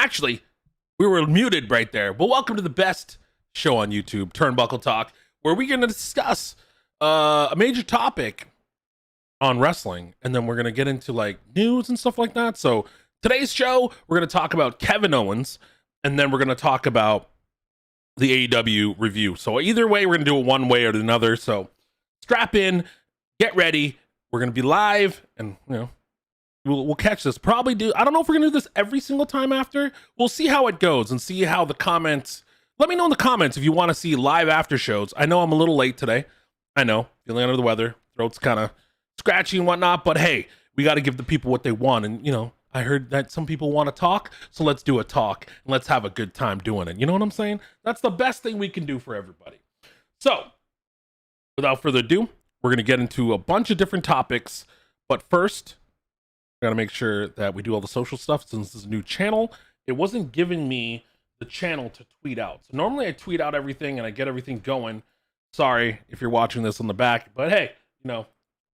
Actually, we were muted right there. But welcome to the best show on YouTube, Turnbuckle Talk, where we're going to discuss a major topic on wrestling, and then we're going to get into like news and stuff like that. So today's show, we're going to talk about Kevin Owens, and then we're going to talk about the AEW review. So either way, we're going to do it one way or another. So strap in, get ready. We're going to be live, and we'll catch this. Probably do. I don't know if we're going to do this every single time after. We'll see how it goes and see how the comments. Let me know in the comments if you want to see live after shows. I know I'm a little late today. I know, feeling under the weather. Throat's kind of scratchy and whatnot, but hey, we got to give the people what they want. And, I heard that some people want to talk, so let's do a talk and let's have a good time doing it. You know what I'm saying? That's the best thing we can do for everybody. So, without further ado, we're going to get into a bunch of different topics. But first, we got to make sure that we do all the social stuff since this is a new channel. It wasn't giving me the channel to tweet out. So normally I tweet out everything and I get everything going. Sorry if you're watching this on the back, but hey,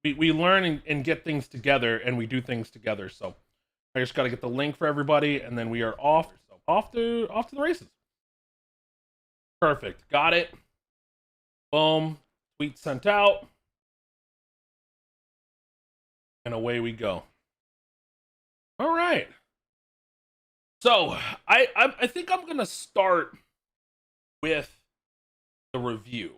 we learn and get things together, and we do things together. So I just got to get the link for everybody, and then we are off to the races. Perfect. Got it. Boom. Tweet sent out. And away we go. All right. So I think I'm going to start with the review,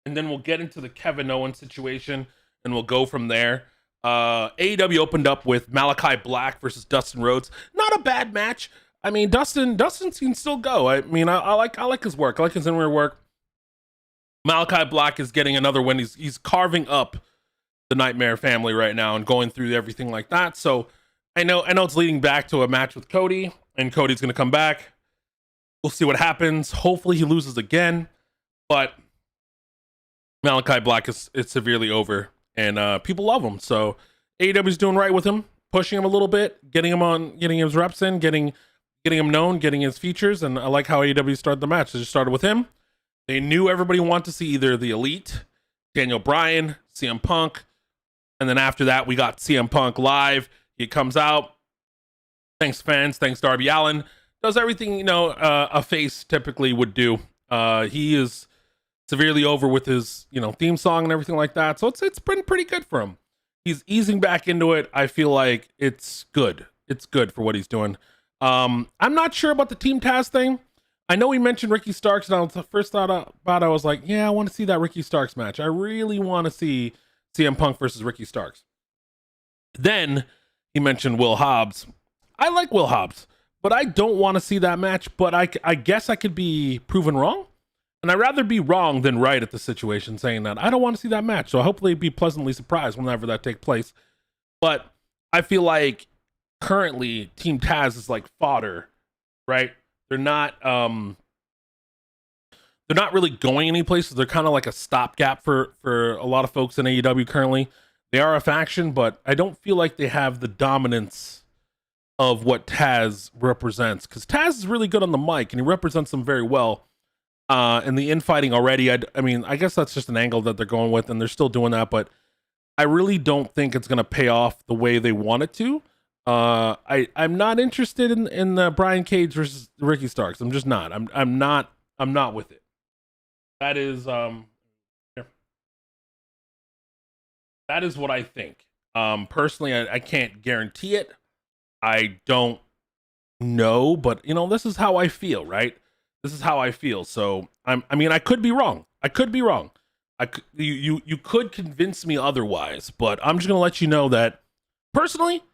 and then we'll get into the Kevin Owens situation, and we'll go from there. AEW opened up with Malachi Black versus Dustin Rhodes. Not a bad match. I mean, Dustin can still go. I mean, I like his work. I like his in-ring work. Malachi Black is getting another win. He's carving up the Nightmare family right now and going through everything like that. So I know it's leading back to a match with Cody, and Cody's going to come back. We'll see what happens. Hopefully he loses again, but Malachi Black is severely over. And people love him. So AEW's doing right with him, pushing him a little bit, getting his reps in, getting him known, getting his features. And I like how AEW started the match. They just started with him. They knew everybody wanted to see either the Elite, Daniel Bryan, CM Punk. And then after that, we got CM Punk live. He comes out. Thanks, fans. Thanks, Darby Allin. Does everything, a face typically would do. He is severely over with his, theme song and everything like that. So it's been pretty good for him. He's easing back into it. I feel like it's good. It's good for what he's doing. I'm not sure about the Team Taz thing. I know we mentioned Ricky Starks, and the first thought about it, I was like, yeah, I want to see that Ricky Starks match. I really want to see CM Punk versus Ricky Starks. Then he mentioned Will Hobbs. I like Will Hobbs, but I don't want to see that match. But I guess I could be proven wrong. And I'd rather be wrong than right at the situation, saying that I don't want to see that match. So hopefully be pleasantly surprised whenever that takes place. But I feel like currently Team Taz is like fodder, right? They're not really going any places. They're kind of like a stopgap for a lot of folks in AEW currently. They are a faction, but I don't feel like they have the dominance of what Taz represents. Because Taz is really good on the mic, and he represents them very well. And the infighting already, I mean, I guess that's just an angle that they're going with, and they're still doing that, but I really don't think it's going to pay off the way they want it to. I'm not interested in Brian Cage versus Ricky Starks. I'm just not. I'm not with it. That is what I think. Personally, I can't guarantee it. I don't know, but this is how I feel, right? This is how I feel. So I could be wrong. You could convince me otherwise, but I'm just gonna let you know that personally,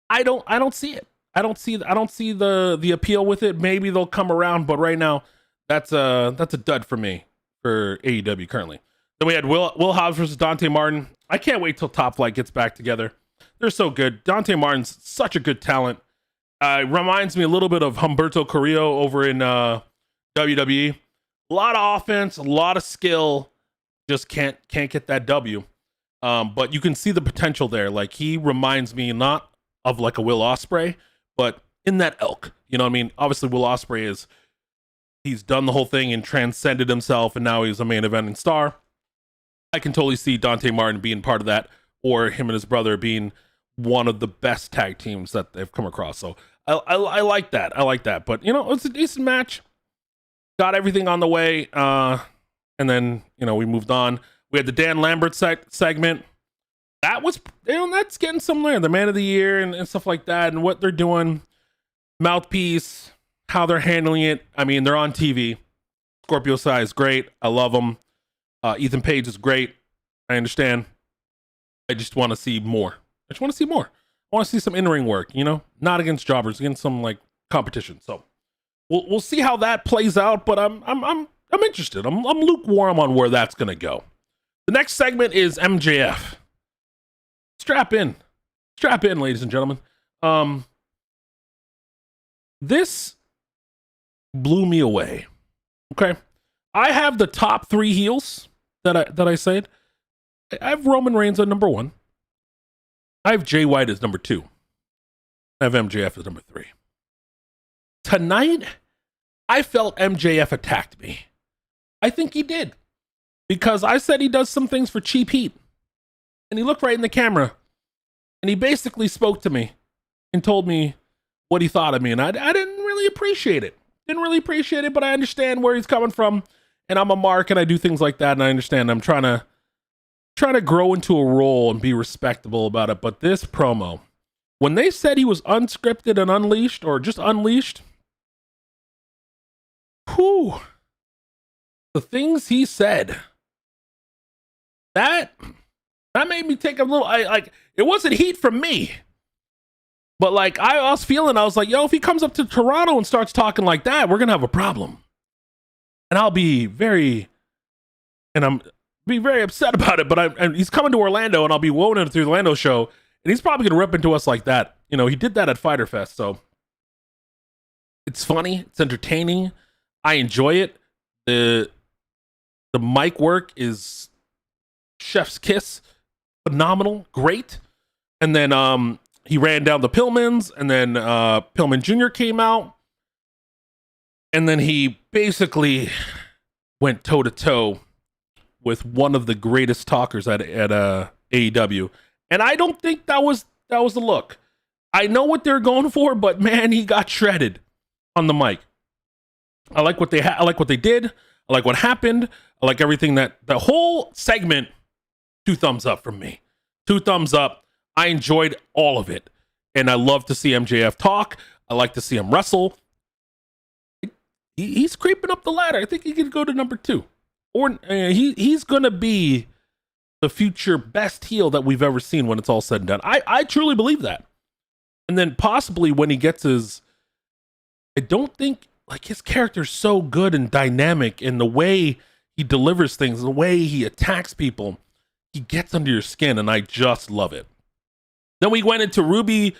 I don't see it. I don't see the appeal with it. Maybe they'll come around, but right now, that's a dud for me for AEW currently. Then we had Will Hobbs versus Dante Martin. I can't wait till Top Flight gets back together. They're so good. Dante Martin's such a good talent. Reminds me a little bit of Humberto Carrillo over in WWE. A lot of offense, a lot of skill. Just can't get that W. But you can see the potential there. Like, he reminds me not of like a Will Ospreay, but in that ilk. You know what I mean? Obviously, Will Ospreay he's done the whole thing and transcended himself, and now he's a main eventing star. I can totally see Dante Martin being part of that, or him and his brother being one of the best tag teams that they've come across. So I like that. I like that. But, you know, it's a decent match. Got everything on the way. And then, you know, we moved on. We had the Dan Lambert segment. That was, you know, that's getting somewhere. The Man of the Year and stuff like that, and what they're doing. Mouthpiece, how they're handling it. I mean, they're on TV. Scorpio Sky is great. I love them. Ethan Page is great. I understand. I just want to see more. I just want to see more. I want to see some in-ring work, you know, not against jobbers, against some like competition. So we'll see how that plays out. But I'm interested. I'm lukewarm on where that's gonna go. The next segment is MJF. Strap in, ladies and gentlemen. This blew me away. Okay, I have the top 3 heels that I said. I have Roman Reigns at number 1. I have Jay White as number 2. I have MJF as number 3. Tonight, I felt MJF attacked me. I think he did. Because I said he does some things for cheap heat. And he looked right in the camera. And he basically spoke to me and told me what he thought of me. And I didn't really appreciate it. But I understand where he's coming from. And I'm a mark and I do things like that. And I understand I'm trying to grow into a role and be respectable about it. But this promo, when they said he was unscripted and unleashed, or just unleashed, whew, the things he said, that made me take a little, it wasn't heat from me, but like I was feeling, I was like, yo, if he comes up to Toronto and starts talking like that, we're gonna have a problem. And I'll be very upset about it. But he's coming to Orlando, and I'll be woven through the Orlando show, and he's probably gonna rip into us like that. You know, he did that at Fyter Fest, so it's funny, it's entertaining, I enjoy it. The mic work is chef's kiss, phenomenal, great. And then he ran down the Pillmans, and then Pillman Jr. came out, and then he basically went toe to toe with one of the greatest talkers at AEW. And I don't think that was the look. I know what they're going for, but man, he got shredded on the mic. I like what they I like what they did. I like what happened. I like everything that the whole segment. 2 thumbs up from me. 2 thumbs up. I enjoyed all of it. And I love to see MJF talk. I like to see him wrestle. He's creeping up the ladder. I think he could go to number 2. Or he's going to be the future best heel that we've ever seen when it's all said and done. I truly believe that. And then possibly when he gets his... I don't think... Like, his character's so good and dynamic in the way he delivers things, the way he attacks people. He gets under your skin, and I just love it. Then we went into Ruby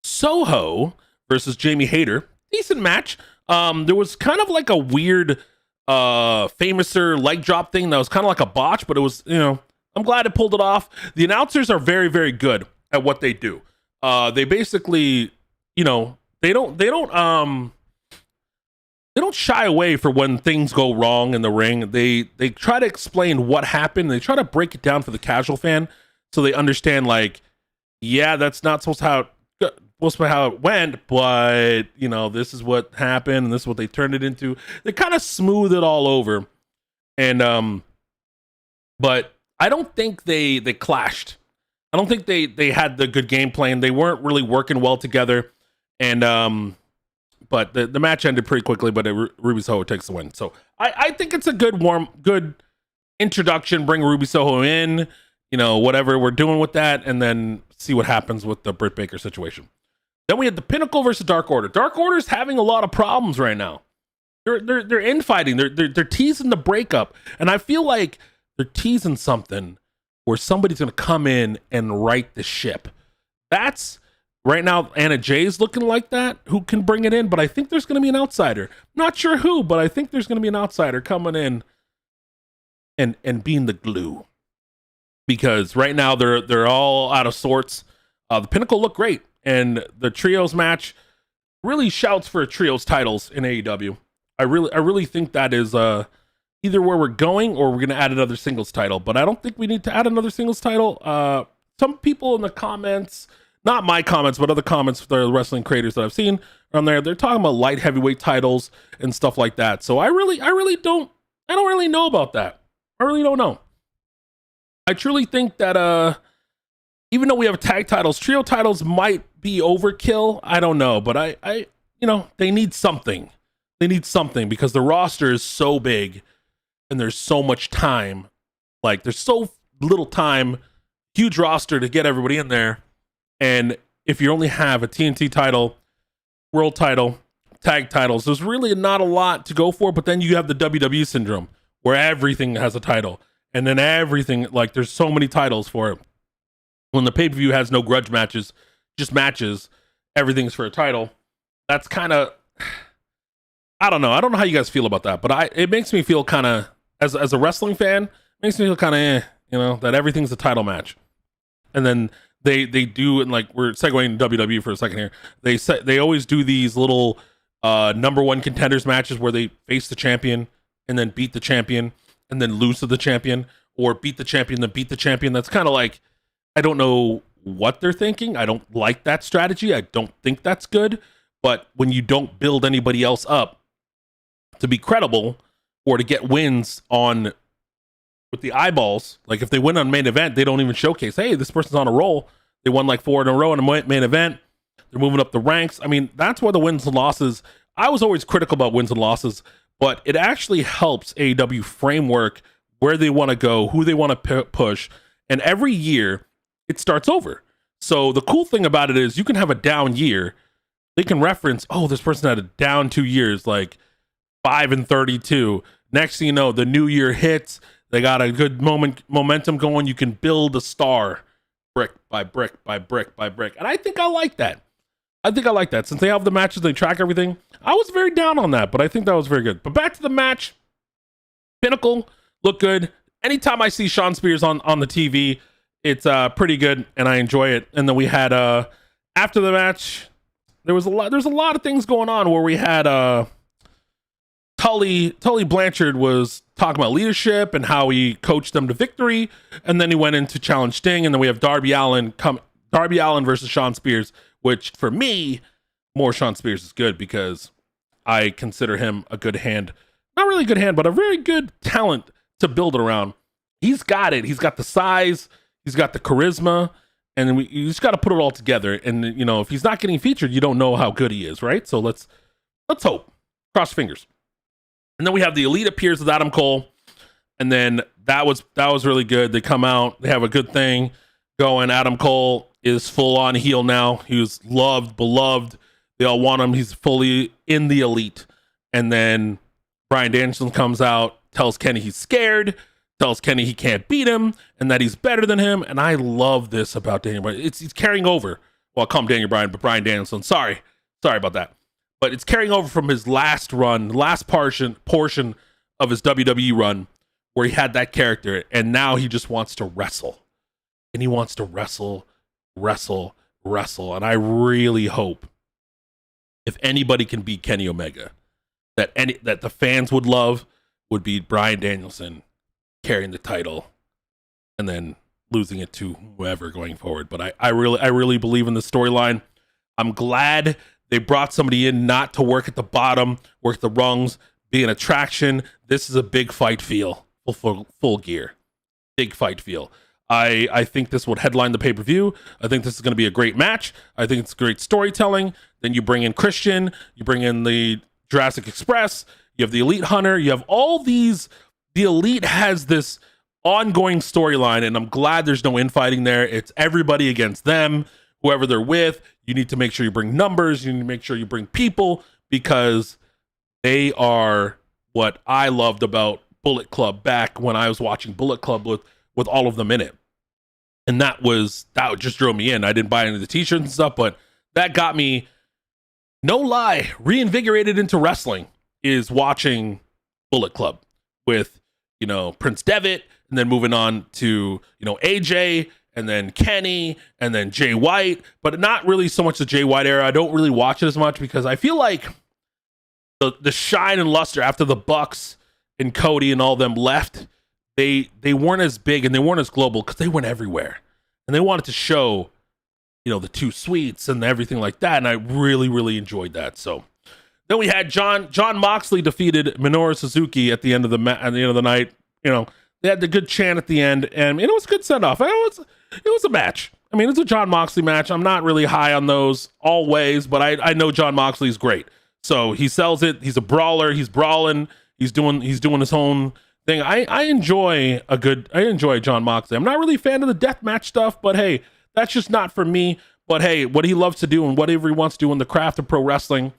Soho versus Jamie Hayter. Decent match. There was kind of like a weird famouser leg drop thing that was kind of like a botch, but it was, you know, I'm glad it pulled it off. The announcers are very, very good at what they do. They basically, you know, they don't shy away for when things go wrong in the ring. They try to explain what happened. They try to break it down for the casual fan so they understand, like, yeah, that's not supposed to how it went, but you know, this is what happened and this is what they turned it into. They kind of smooth it all over. And but I don't think they clashed. I don't think they had the good game plan. They weren't really working well together. And but the match ended pretty quickly, but Ruby Soho takes the win. So I think it's a good introduction. Bring Ruby Soho in, you know, whatever we're doing with that, and then see what happens with the Britt Baker situation. Then we had the Pinnacle versus Dark Order. Dark Order's having a lot of problems right now. They're infighting. They're teasing the breakup, and I feel like they're teasing something where somebody's going to come in and right the ship. That's right now. Anna Jay's looking like that. Who can bring it in? But I think there's going to be an outsider. Not sure who, but I think there's going to be an outsider coming in and being the glue. Because right now they're all out of sorts. The Pinnacle look great, and the trios match really shouts for trios titles in AEW. I really think that is either where we're going or we're going to add another singles title. But I don't think we need to add another singles title. Some people in the comments, not my comments, but other comments for the wrestling creators that I've seen on there. They're talking about light heavyweight titles and stuff like that. So I don't really know about that. I really don't know. I truly think that even though we have tag titles, trio titles might be overkill. I don't know, but I they need something. They need something because the roster is so big and there's so much time. Like there's so little time, huge roster to get everybody in there. And if you only have a TNT title, world title, tag titles, there's really not a lot to go for. But then you have the WWE syndrome where everything has a title. And then everything, like there's so many titles for it. When the pay-per-view has no grudge matches, just matches, everything's for a title. That's kind of, I don't know. I don't know how you guys feel about that. But it makes me feel kind of, as a wrestling fan, it makes me feel kind of, that everything's a title match. And then they do, and like we're segueing to WWE for a second here. They always do these little number one contenders matches where they face the champion and then beat the champion and then lose to the champion, or beat the champion then beat the champion. That's kind of like, I don't know what they're thinking. I don't like that strategy. I don't think that's good. But when you don't build anybody else up to be credible or to get wins on with the eyeballs, like if they win on main event, they don't even showcase, hey, this person's on a roll. They won like 4 in a row in a main event. They're moving up the ranks. I mean, that's where the wins and losses, I was always critical about wins and losses, but it actually helps AEW framework where they want to go, who they want to push. And every year it starts over. So the cool thing about it is you can have a down year. They can reference, oh, this person had a down 2 years, like 5 and 32. Next thing you know, the new year hits. They got a good momentum going. You can build a star brick by brick by brick by brick. And I think I like that. Since they have the matches, they track everything. I was very down on that, but I think that was very good. But back to the match. Pinnacle looked good. Anytime I see Shawn Spears on the TV, it's pretty good, and I enjoy it. And then we had after the match, there's a lot of things going on where we had Tully Blanchard was talking about leadership and how he coached them to victory, and then he went into challenge Sting, and then we have Darby Allin versus Shawn Spears, which for me, more Shawn Spears is good because I consider him a good hand. Not really a good hand, but a very good talent to build it around. He's got it. He's got the size. He's got the charisma. And you just got to put it all together. And, if he's not getting featured, you don't know how good he is, right? So let's hope. Cross fingers. And then we have the Elite appears with Adam Cole. And then that was really good. They come out. They have a good thing going. Adam Cole is full on heel now. He was loved, beloved. They all want him. He's fully in the Elite. And then Bryan Danielson comes out, tells Kenny he's scared, tells Kenny he can't beat him, and that he's better than him. And I love this about Daniel Bryan. It's carrying over. Well, I call him Daniel Bryan, but Bryan Danielson. Sorry about that. But it's carrying over from his last portion of his WWE run, where he had that character, and now he just wants to wrestle. And he wants to wrestle. And I really hope if anybody can beat Kenny Omega, that the fans would love would be Bryan Danielson carrying the title and then losing it to whoever going forward. But I really believe in the storyline. I'm glad they brought somebody in not to work at the bottom, work the rungs, be an attraction. This is a big fight feel, full gear, big fight feel. I think this would headline the pay-per-view. I think this is going to be a great match. I think it's great storytelling. Then you bring in Christian, you bring in the Jurassic Express, you have the Elite Hunter, you have all these. The Elite has this ongoing storyline, and I'm glad there's no infighting there. It's everybody against them, whoever they're with. You need to make sure you bring numbers. You need to make sure you bring people, because they are what I loved about Bullet Club back when I was watching Bullet Club with all of them in it. And that just drove me in. I didn't buy any of the t-shirts and stuff, but that got me, no lie, reinvigorated into wrestling, is watching Bullet Club with, Prince Devitt, and then moving on to, AJ, and then Kenny, and then Jay White, but not really so much the Jay White era. I don't really watch it as much because I feel like the shine and luster after the Bucks and Cody and all them left, they weren't as big and they weren't as global because they went everywhere, and they wanted to show the two suites and everything like that. And I really, really enjoyed that. So then we had John Moxley defeated Minoru Suzuki at the end of the night. They had the good chant at the end, and it was a good send off. It was a match. I mean, it's a John Moxley match. I'm not really high on those always, but I know John Moxley's great. So he sells it. He's a brawler. He's brawling. He's doing his own thing. I enjoy John Moxley. I'm not really a fan of the deathmatch stuff, but hey, that's just not for me. But hey, what he loves to do and whatever he wants to do in the craft of pro wrestling,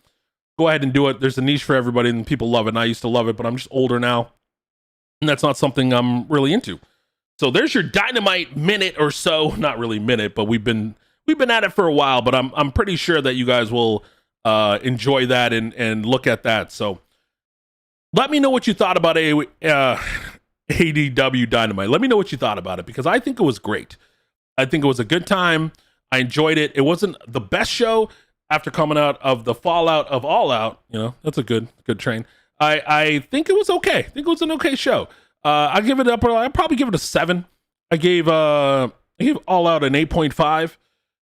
go ahead and do it. There's a niche for everybody, and people love it. And I used to love it, but I'm just older now, and that's not something I'm really into. So there's your Dynamite minute or so. Not really minute, but we've been at it for a while. But I'm pretty sure that you guys will enjoy that and look at that. So let me know what you thought about AEW Dynamite. Let me know what you thought about it, because I think it was great. I think it was a good time. I enjoyed it. It wasn't the best show after coming out of the fallout of All Out. That's a good train. I think it was okay. I think it was an okay show. I'll probably give it a 7. I gave All Out an 8.5.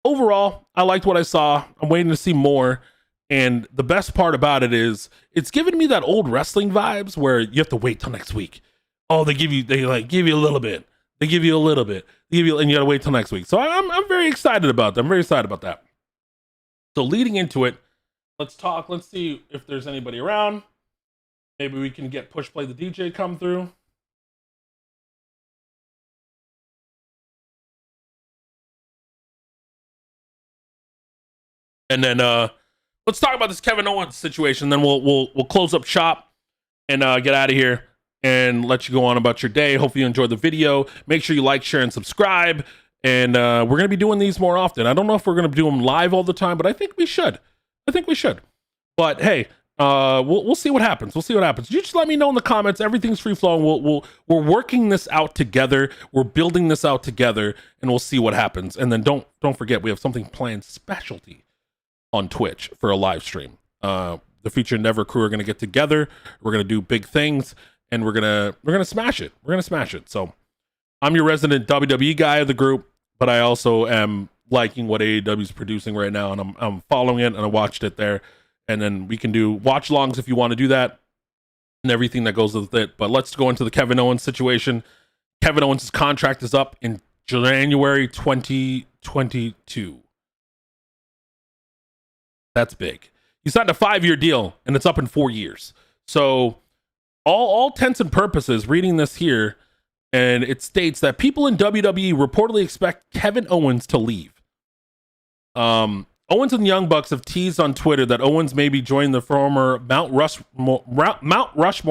Overall, I liked what I saw. I'm waiting to see more. And the best part about it is it's giving me that old wrestling vibes where you have to wait till next week. Oh, they give you a little bit. They give you a little bit. And you gotta wait till next week. So I'm very excited about that. I'm very excited about that. So leading into it, let's talk. Let's see if there's anybody around. Maybe we can get Push Play the DJ come through. And then let's talk about this Kevin Owens situation. Then we'll close up shop and get out of here and let you go on about your day. Hopefully you enjoyed the video. Make sure you like, share, and subscribe. And we're going to be doing these more often. I don't know if we're going to do them live all the time, but I think we should. But hey, we'll see what happens. You just let me know in the comments. Everything's free flowing. We're working this out together. We're building this out together, and we'll see what happens. And then don't forget, we have something planned specialty on Twitch for a live stream. The Future Never crew are going to get together. We're going to do big things, and we're gonna smash it. So I'm your resident WWE guy of the group, but I also am liking what AEW is producing right now, and I'm following it, and I watched it there. And then we can do watch longs if you want to do that, and everything that goes with it. But let's go into the Kevin Owens situation. Kevin Owens' contract is up in January 2022. That's big. He signed a 5-year deal, and it's up in 4 years. So all intents and purposes, reading this here, and it states that people in WWE reportedly expect Kevin Owens to leave. Owens and the Young Bucks have teased on Twitter that Owens may be joining the former Mount Rushmore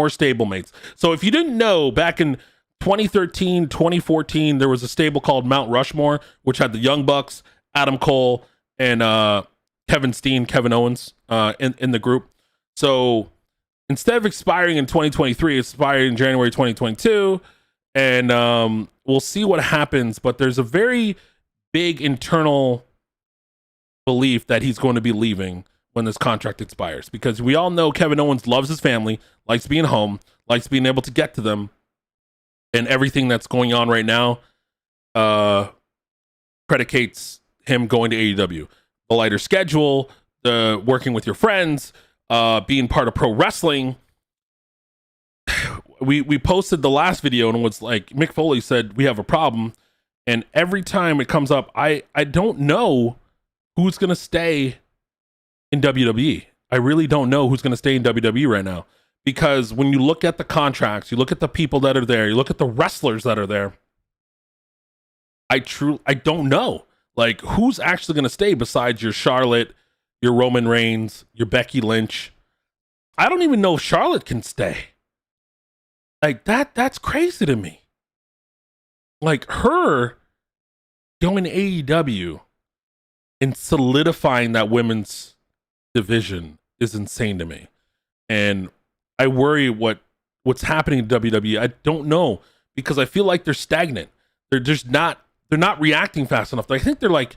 stablemates. So if you didn't know, back in 2013, 2014, there was a stable called Mount Rushmore, which had the Young Bucks, Adam Cole, and Kevin Owens in the group. So instead of expiring in 2023, it's expiring in January 2022. And we'll see what happens. But there's a very big internal belief that he's going to be leaving when this contract expires, because we all know Kevin Owens loves his family, likes being home, likes being able to get to them, and everything that's going on right now predicates him going to AEW. The lighter schedule, the working with your friends, being part of pro wrestling. We posted the last video, and it was like Mick Foley said we have a problem, and every time it comes up, I don't know who's going to stay in WWE. I really don't know who's going to stay in WWE right now, because when you look at the contracts, you look at the people that are there, you look at the wrestlers that are there, I don't know. Like, who's actually going to stay besides your Charlotte, your Roman Reigns, your Becky Lynch? I don't even know if Charlotte can stay. Like, that's crazy to me. Like, her going to AEW and solidifying that women's division is insane to me. And I worry what's happening in WWE. I don't know, because I feel like they're stagnant. They're not reacting fast enough. I think they're like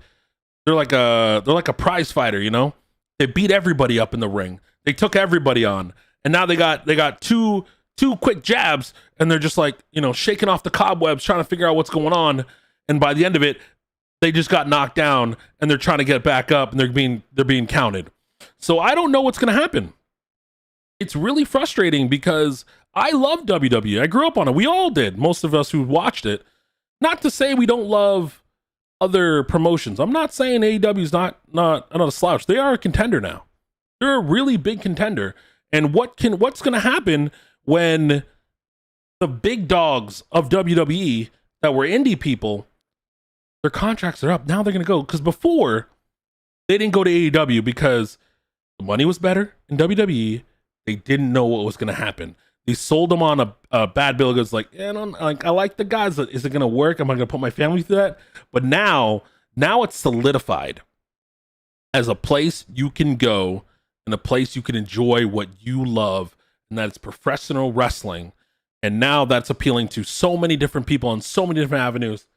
a prize fighter, you know? They beat everybody up in the ring. They took everybody on. And now they got two quick jabs, and they're just like, shaking off the cobwebs, trying to figure out what's going on. And by the end of it, they just got knocked down and they're trying to get back up and they're being counted. So I don't know what's going to happen. It's really frustrating because I love WWE. I grew up on it. We all did. Most of us who watched it. Not to say we don't love other promotions. I'm not saying AEW is not a slouch. They are a contender now. They're a really big contender. And what's going to happen when the big dogs of WWE that were indie people, their contracts are up. Now they're going to go. Because before, they didn't go to AEW because the money was better in WWE. They didn't know what was going to happen. They sold them on a bad bill. It was like, I like the guys. Is it going to work? Am I going to put my family through that? But now it's solidified as a place you can go and a place you can enjoy what you love, and that's professional wrestling. And now that's appealing to so many different people on so many different avenues.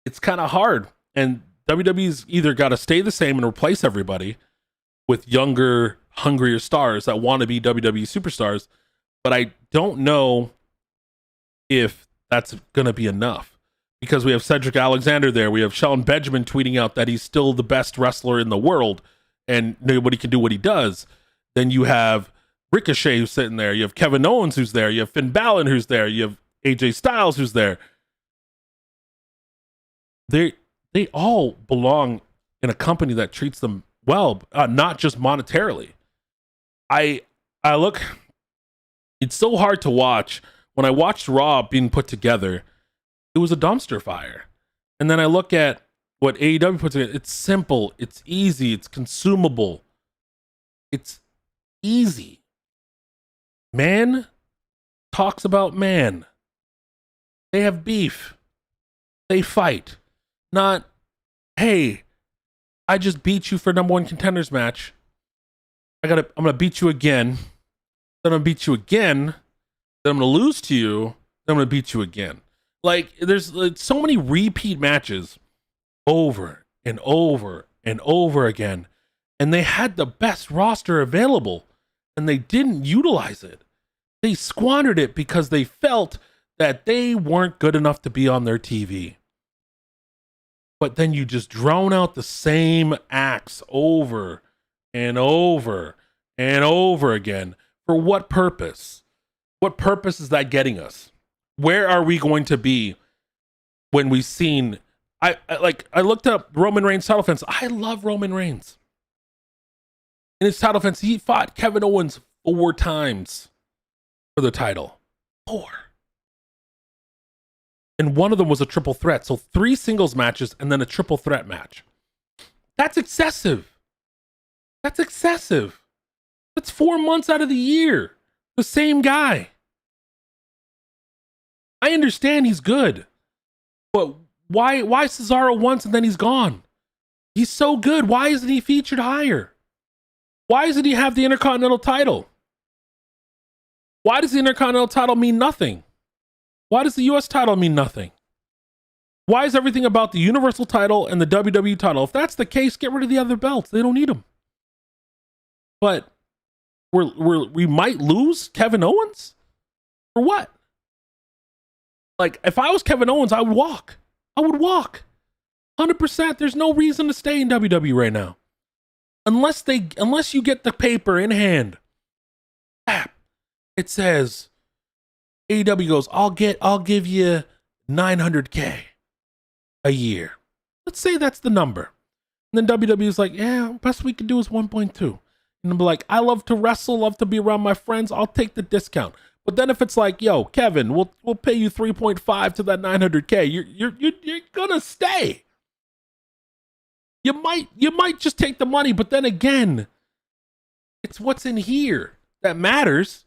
It's kind of hard. And WWE's either got to stay the same and replace everybody with younger, hungrier stars that want to be WWE superstars. But I don't know if that's going to be enough, because we have Cedric Alexander there. We have Shelton Benjamin tweeting out that he's still the best wrestler in the world and nobody can do what he does. Then you have Ricochet who's sitting there. You have Kevin Owens who's there. You have Finn Balor who's there. You have AJ Styles who's there. They all belong in a company that treats them well, not just monetarily. I look... It's so hard to watch. When I watched Raw being put together, it was a dumpster fire. And then I look at what AEW puts together. It's simple. It's easy. It's consumable. It's easy. Man talks about man. They have beef. They fight. Not, hey, I just beat you for #1 contenders match. I'm gonna beat you again. Then I'm gonna beat you again. Then I'm gonna lose to you. Then I'm gonna beat you again. Like, there's so many repeat matches over and over and over again. And they had the best roster available and they didn't utilize it. They squandered it because they felt that they weren't good enough to be on their TV. But then you just drown out the same acts over and over and over again. For what purpose? What purpose is that getting us? Where are we going to be when we've seen... I looked up Roman Reigns' title defense. I love Roman Reigns. In his title defense, he fought Kevin Owens 4 times for the title. 4. And one of them was a triple threat. So 3 singles matches and then a triple threat match. That's excessive. That's excessive. That's 4 months out of the year. The same guy. I understand he's good. But why Cesaro once and then he's gone? He's so good. Why isn't he featured higher? Why doesn't he have the Intercontinental title? Why does the Intercontinental title mean nothing? Why does the US title mean nothing? Why is everything about the Universal title and the WWE title? If that's the case, get rid of the other belts. They don't need them. But we might lose Kevin Owens? For what? Like, if I was Kevin Owens, I would walk. 100%. There's no reason to stay in WWE right now. Unless you get the paper in hand. It says, AEW goes, I'll give you $900K a year. Let's say that's the number. And then WWE is like, yeah, best we can do is 1.2. And I'm like, I love to wrestle, love to be around my friends. I'll take the discount. But then if it's like, yo, Kevin, we'll pay you 3.5 to that 900K, you're gonna stay. You might just take the money, but then again, it's what's in here that matters.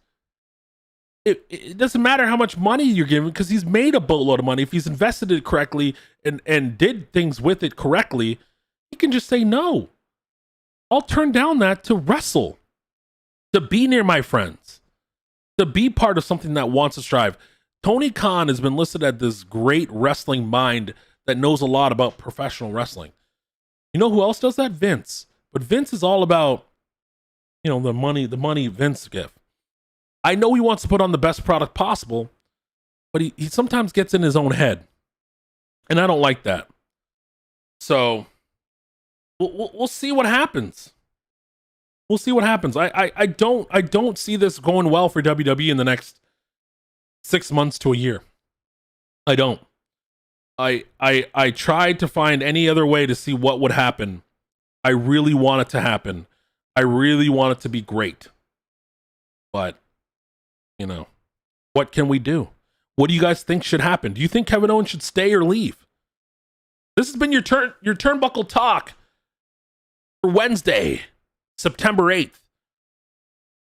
It doesn't matter how much money you're giving, because he's made a boatload of money. If he's invested it correctly and did things with it correctly, he can just say no. I'll turn down that to wrestle, to be near my friends, to be part of something that wants to strive. Tony Khan has been listed as this great wrestling mind that knows a lot about professional wrestling. You know who else does that? Vince. But Vince is all about, the money Vince gives. I know he wants to put on the best product possible, but he sometimes gets in his own head. And I don't like that. So we'll see what happens. We'll see what happens. I don't see this going well for WWE in the next 6 months to a year. I don't. I tried to find any other way to see what would happen. I really want it to happen. I really want it to be great. But, you know, what can we do? What do you guys think should happen? Do you think Kevin Owens should stay or leave? This has been your Turnbuckle Talk for Wednesday, September 8th.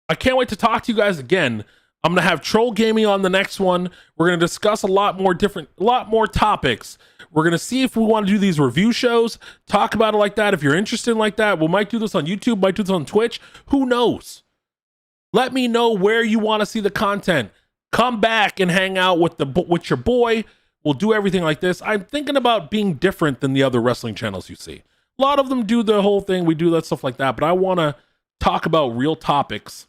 I can't wait to talk to you guys again. I'm going to have Troll Gaming on the next one. We're going to discuss a lot more topics. We're going to see if we want to do these review shows, talk about it like that. If you're interested in like that, we might do this on YouTube, might do this on Twitch. Who knows? Let me know where you want to see the content. Come back and hang out with your boy. We'll do everything like this. I'm thinking about being different than the other wrestling channels you see. A lot of them do the whole thing. We do that stuff like that. But I want to talk about real topics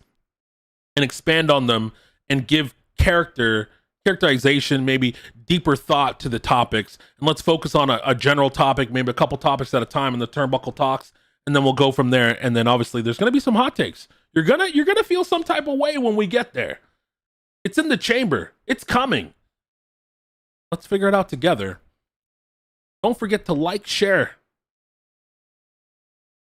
and expand on them and give characterization, maybe deeper thought to the topics. And let's focus on a general topic, maybe a couple topics at a time in the Turnbuckle Talks. And then we'll go from there. And then obviously there's going to be some hot takes. You're gonna feel some type of way when we get there. It's in the chamber. It's coming. Let's figure it out together. Don't forget to like, share,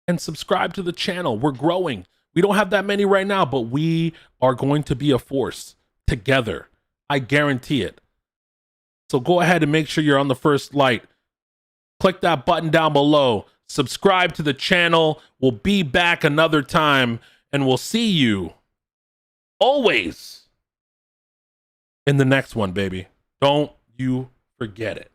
and subscribe to the channel. We're growing. We don't have that many right now, but we are going to be a force together. I guarantee it. So go ahead and make sure you're on the first light. Click that button down below. Subscribe to the channel. We'll be back another time, and we'll see you always in the next one, baby. Don't you forget it.